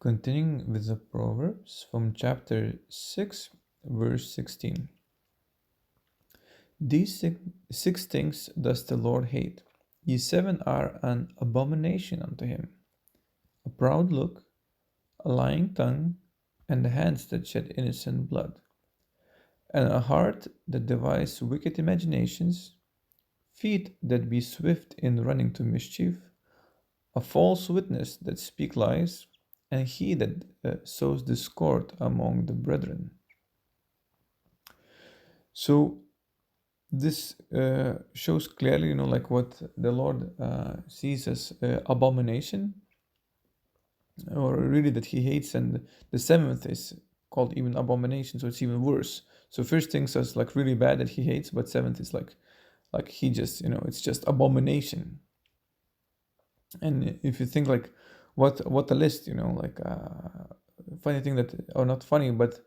Continuing with the Proverbs from chapter 6, verse 16. These six things does the Lord hate. Ye seven are an abomination unto him: a proud look, a lying tongue, and the hands that shed innocent blood, and a heart that devise wicked imaginations, feet that be swift in running to mischief, a false witness that speak lies, and he that sows discord among the brethren. So this shows clearly, like what the Lord sees as abomination, or really that he hates, and the seventh is called even abomination, so it's even worse. So first things is like really bad that he hates, but seventh is like he just, it's just abomination. And if you think like what a list, funny thing that, or not funny, but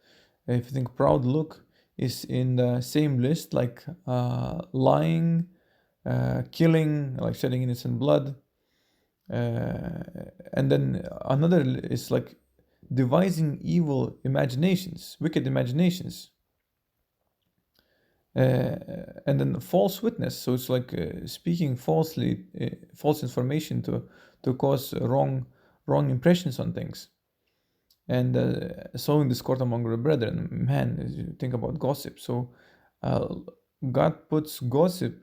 if you think proud look is in the same list, like lying, killing, like shedding innocent blood, and then another is like devising evil imaginations, wicked imaginations, and then false witness. So it's like speaking falsely, false information to cause wrong impressions on things, and sowing discord among the brethren. Man, as you think about gossip, so God puts gossip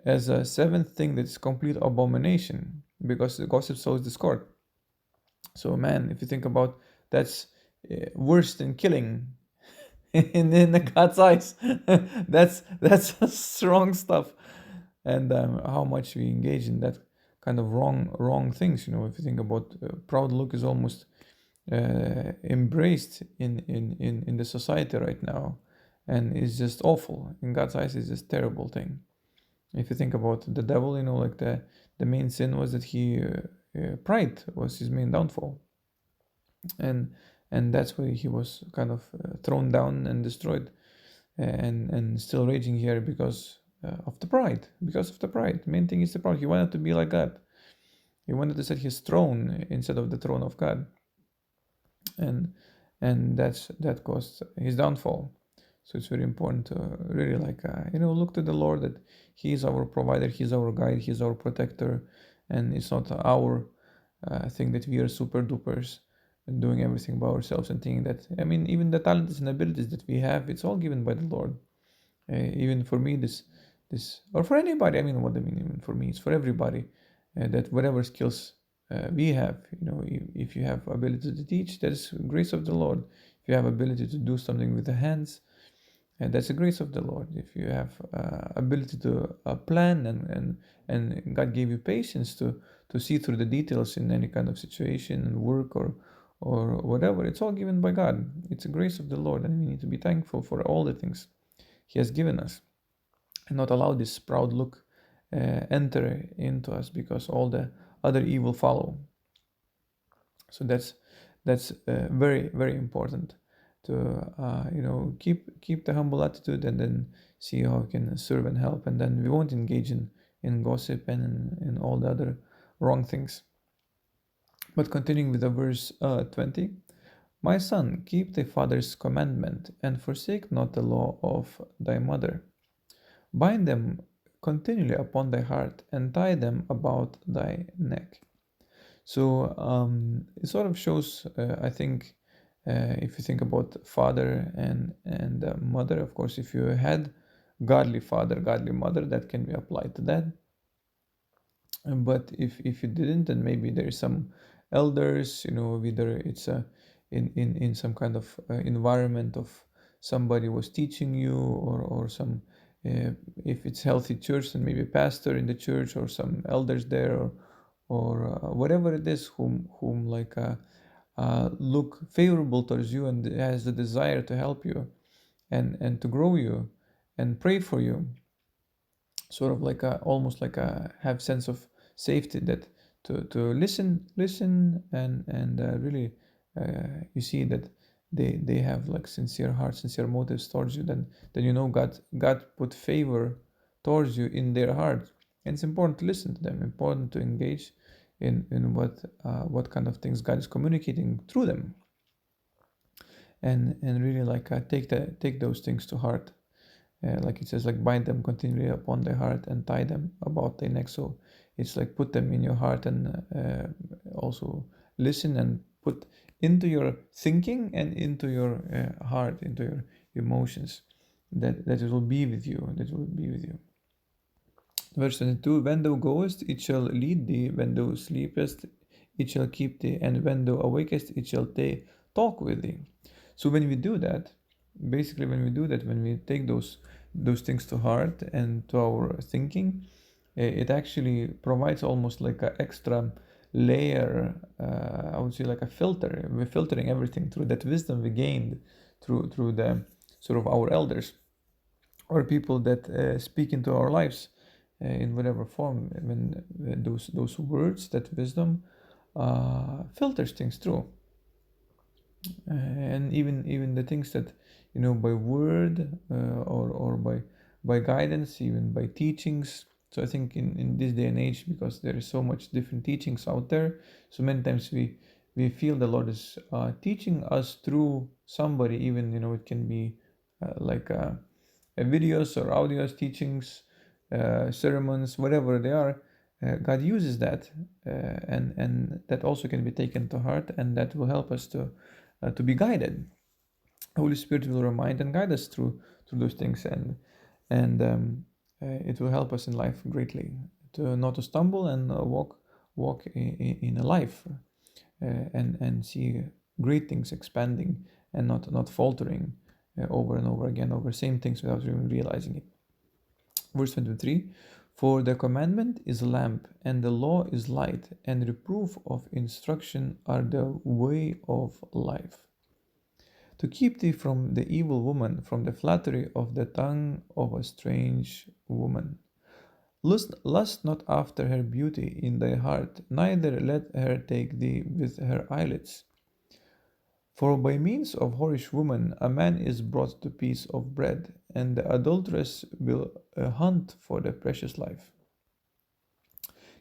as a seventh thing that's complete abomination, because the gossip sows discord. So man, if you think about, that's worse than killing in the God's eyes. that's strong stuff. And how much we engage in that kind of wrong things. If you think about proud look is almost embraced in the society right now, and it's just awful. In God's eyes, it's just terrible thing. If you think about the devil, like the main sin was that he pride was his main downfall, and that's why he was kind of thrown down and destroyed, and still raging here because of the pride. Because of the pride, main thing is the pride. He wanted to be like God. He wanted to set his throne instead of the throne of God, and that caused his downfall. So it's very important to really look to the Lord, that He is our provider, He's our guide, He's our protector, and it's not our thing that we are super dupers and doing everything by ourselves and thinking that, even the talents and abilities that we have, it's all given by the Lord. Even for me, this or for anybody, even for me, it's for everybody, that whatever skills we have, if you have ability to teach, that's grace of the Lord. If you have ability to do something with the hands, and that's the grace of the Lord. If you have ability to plan, and God gave you patience to see through the details in any kind of situation and work or whatever, it's all given by God. It's a grace of the Lord, and we need to be thankful for all the things He has given us, and not allow this proud look enter into us, because all the other evil follow. So that's very, very important to keep the humble attitude, and then see how we can serve and help, and then we won't engage in gossip and in all the other wrong things. But continuing with the verse 20, my son, keep thy father's commandment, and forsake not the law of thy mother. Bind them continually upon thy heart, and tie them about thy neck. So it sort of shows, I think, if you think about father and mother, of course, if you had godly father, godly mother, that can be applied to that. But if you didn't, then maybe there is some elders, whether it's in some kind of environment of somebody was teaching you, or some, if it's healthy church, then maybe a pastor in the church, or some elders there, or whatever it is, whom look favorable towards you, and has the desire to help you and to grow you and pray for you, sort of almost like a have sense of safety, that to listen, and really you see that they have like sincere hearts, sincere motives towards you, then God put favor towards you in their heart. And it's important to listen to them, important to engage in what kind of things God is communicating through them, and really like take those things to heart. Like it says, like bind them continually upon their heart and tie them about their neck. So it's like put them in your heart, and also listen and put into your thinking and into your heart, into your emotions, that it will be with you, that it will be with you. Verse 22, when thou goest, it shall lead thee, when thou sleepest, it shall keep thee, and when thou awakest, it shall talk with thee. So when we do that, basically when we do that, when we take those things to heart and to our thinking, it actually provides almost like an extra layer, I would say like a filter. We're filtering everything through that wisdom we gained through the sort of our elders or people that speak into our lives in whatever form. I mean, those words, that wisdom filters things through, and even the things that by word or by guidance, even by teachings. So I think in this day and age, because there is so much different teachings out there, so many times we feel the Lord is teaching us through somebody. Even it can be like videos or audios, teachings, sermons, whatever they are. God uses that, and that also can be taken to heart, and that will help us to be guided. Holy Spirit will remind and guide us through those things, and it will help us in life greatly to not to stumble and walk in a life, and see great things expanding and not faltering over and over again over same things without even realizing it. Verse 23, for the commandment is a lamp, and the law is light, and reproof of instruction are the way of life. To keep thee from the evil woman, from the flattery of the tongue of a strange woman. Lust not after her beauty in thy heart, neither let her take thee with her eyelids. For by means of whorish woman a man is brought to piece of bread, and the adultress will hunt for the precious life.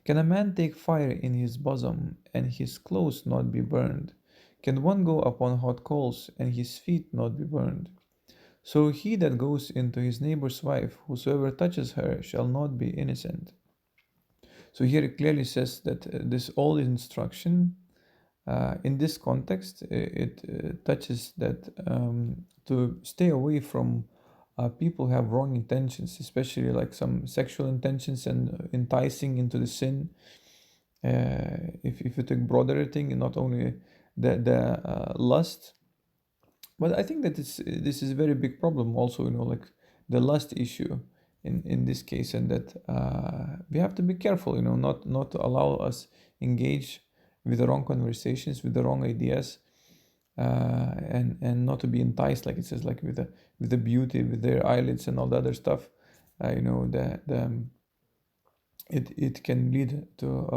Can a man take fire in his bosom, and his clothes not be burned? Can one go upon hot coals, and his feet not be burned? So he that goes into his neighbor's wife, whosoever touches her, shall not be innocent. So here it clearly says that this all instruction, in this context, it touches that to stay away from people who have wrong intentions, especially like some sexual intentions and enticing into the sin. If you take broader thing, and not only the lust, but I think that this is a very big problem also, like the lust issue in this case, and that we have to be careful, not to allow us engage with the wrong conversations, with the wrong ideas, and not to be enticed, like it says, like with the beauty, with their eyelids and all the other stuff. The it can lead to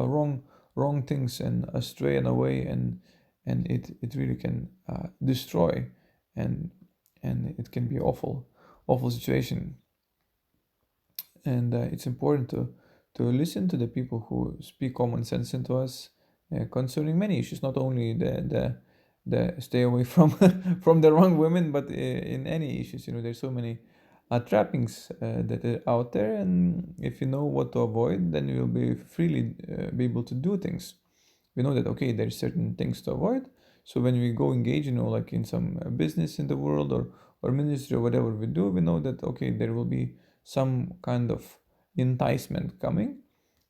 wrong things and astray and away, and it really can destroy, and it can be awful situation. And it's important to listen to the people who speak common sense into us concerning many issues, not only the stay away from from the wrong women, but in any issues. There's so many trappings that are out there, and if you know what to avoid, then you'll be freely be able to do things. We know that, okay, there's certain things to avoid. So when we go engage, like in some business in the world, or ministry, or whatever we do, we know that, okay, there will be some kind of enticement coming.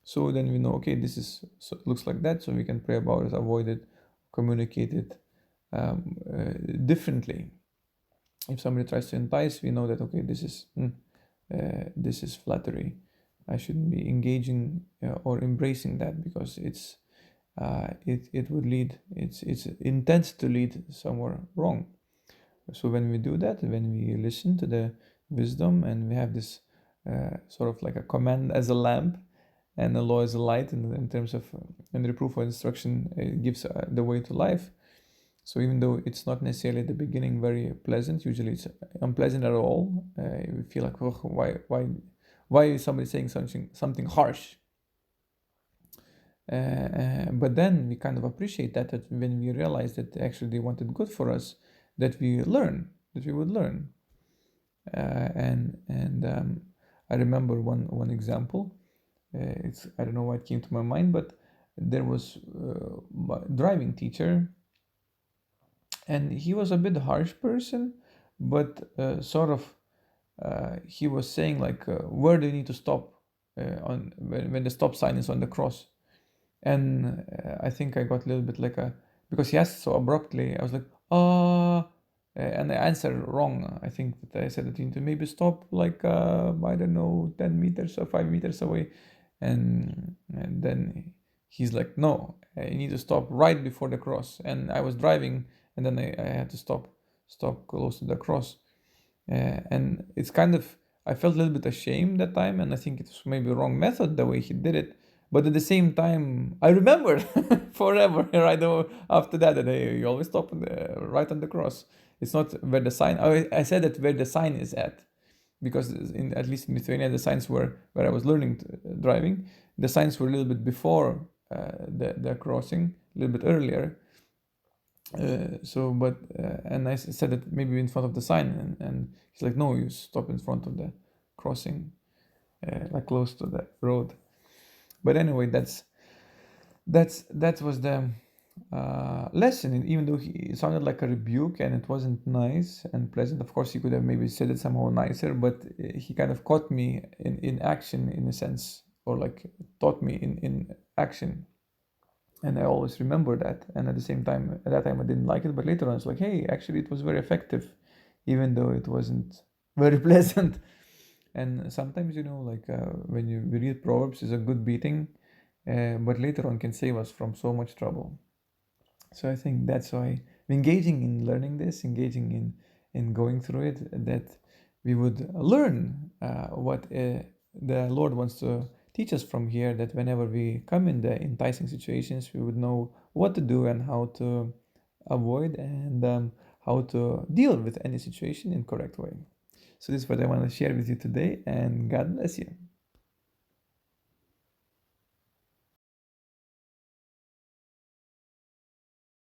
So then we know, okay, this is looks like that, so we can pray about it, avoid it, communicate it differently. If somebody tries to entice, we know that, okay, this is flattery. I shouldn't be engaging or embracing that, because it would lead, it's intends to lead somewhere wrong. So when we do that, when we listen to the wisdom, and we have this sort of like a command as a lamp, and the law as a light, in terms of and reproof or instruction, it gives the way to life. So even though it's not necessarily at the beginning very pleasant, usually it's unpleasant at all. We feel like, oh, why is somebody saying something harsh? But then we kind of appreciate that when we realize that actually they wanted good for us, that we learn, that we would learn. And I remember one example. It's I don't know why it came to my mind, but there was my driving teacher, and he was a bit harsh person, but sort of he was saying like where do you need to stop on when the stop sign is on the cross. And I think I got a little bit like a, because he asked so abruptly, I was like, and I answered wrong. I think that I said that you need to maybe stop like, I don't know, 10 meters or 5 meters away. And then he's like, no, you need to stop right before the cross. And I was driving, and then I had to stop close to the cross. And it's kind of, I felt a little bit ashamed that time, and I think it was maybe wrong method the way he did it. But at the same time, I remembered forever right after that that hey, you always stop right on the cross. It's not where the sign. I said that where the sign is at, because in at least in Lithuania the signs were where I was learning driving. The signs were a little bit before the crossing, a little bit earlier. And I said that maybe in front of the sign, and he's like, no, you stop in front of the crossing, like close to the road. But anyway, that was the lesson. And even though it sounded like a rebuke and it wasn't nice and pleasant, of course he could have maybe said it somehow nicer, but he kind of caught me in action, in a sense, or like taught me in action. And I always remember that. And at the same time, at that time I didn't like it, but later on it's like, hey, actually it was very effective, even though it wasn't very pleasant. And sometimes, like when you read Proverbs, is a good beating, but later on can save us from so much trouble. So I think that's why engaging in learning this, engaging in going through it, that we would learn what the Lord wants to teach us from here, that whenever we come in the enticing situations, we would know what to do and how to avoid, and how to deal with any situation in correct way. So this is what I want to share with you today, and God bless you.